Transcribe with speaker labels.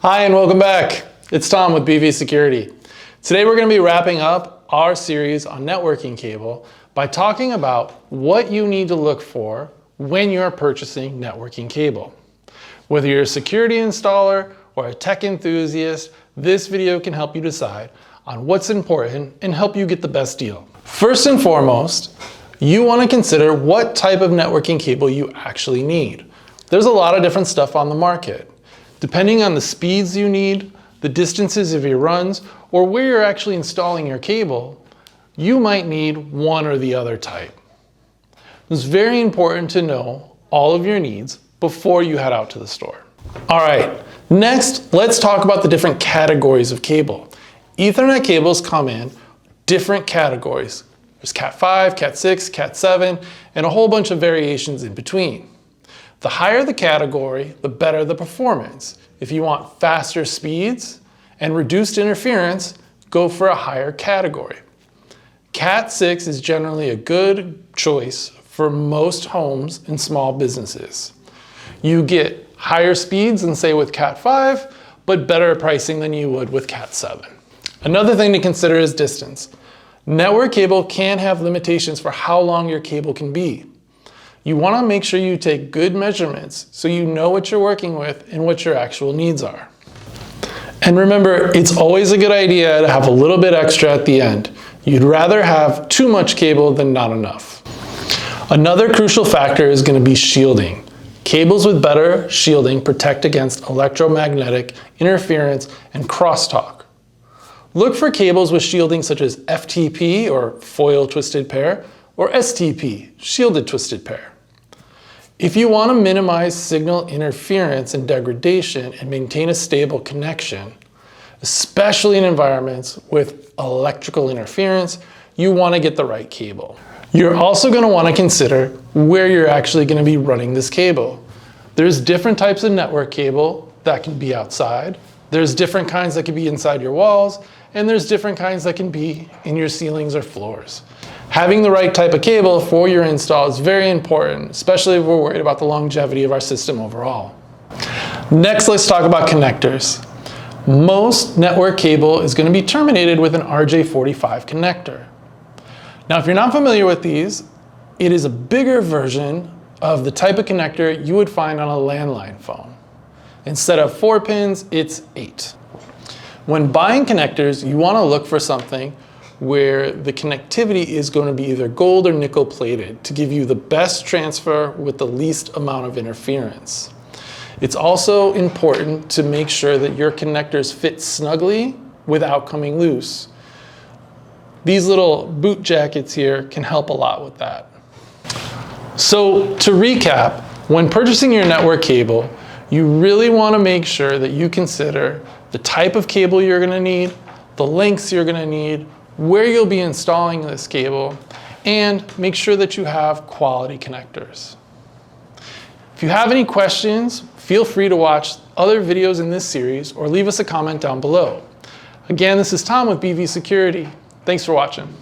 Speaker 1: Hi and welcome back. It's Tom with PoE Security. Today we're going to be wrapping up our series on networking cable by talking about what you need to look for when you're purchasing networking cable. Whether you're a security installer or a tech enthusiast, this video can help you decide on what's important and help you get the best deal. First and foremost, you want to consider what type of networking cable you actually need. There's a lot of different stuff on the market. Depending on the speeds you need, the distances of your runs, or where you're actually installing your cable, you might need one or the other type. It's very important to know all of your needs before you head out to the store. All right, next, let's talk about the different categories of cable. Ethernet cables come in different categories. There's Cat 5, Cat 6, Cat 7, and a whole bunch of variations in between. The higher the category, the better the performance. If you want faster speeds and reduced interference, go for a higher category. Cat 6 is generally a good choice for most homes and small businesses. You get higher speeds than say with Cat 5, but better pricing than you would with Cat 7. Another thing to consider is distance. Network cable can have limitations for how long your cable can be. You want to make sure you take good measurements so you know what you're working with and what your actual needs are. And remember, it's always a good idea to have a little bit extra at the end. You'd rather have too much cable than not enough. Another crucial factor is going to be shielding. Cables with better shielding protect against electromagnetic interference and crosstalk. Look for cables with shielding such as FTP or foil twisted pair or STP, shielded twisted pair. If you want to minimize signal interference and degradation and maintain a stable connection, especially in environments with electrical interference, you want to get the right cable. You're also going to want to consider where you're actually going to be running this cable. There's different types of network cable that can be outside. There's different kinds that can be inside your walls, and there's different kinds that can be in your ceilings or floors. Having the right type of cable for your install is very important, especially if we're worried about the longevity of our system overall. Next, let's talk about connectors. Most network cable is going to be terminated with an RJ45 connector. Now, if you're not familiar with these, it is a bigger version of the type of connector you would find on a landline phone. Instead of 4 pins, it's 8. When buying connectors, you want to look for something where the connectivity is going to be either gold or nickel plated to give you the best transfer with the least amount of interference. It's also important to make sure that your connectors fit snugly without coming loose. These little boot jackets here can help a lot with that. So to recap, when purchasing your network cable, you really want to make sure that you consider the type of cable you're going to need, the lengths you're going to need, where you'll be installing this cable, and make sure that you have quality connectors. If you have any questions, feel free to watch other videos in this series or leave us a comment down below. Again, this is Tom with PoE Security. Thanks for watching.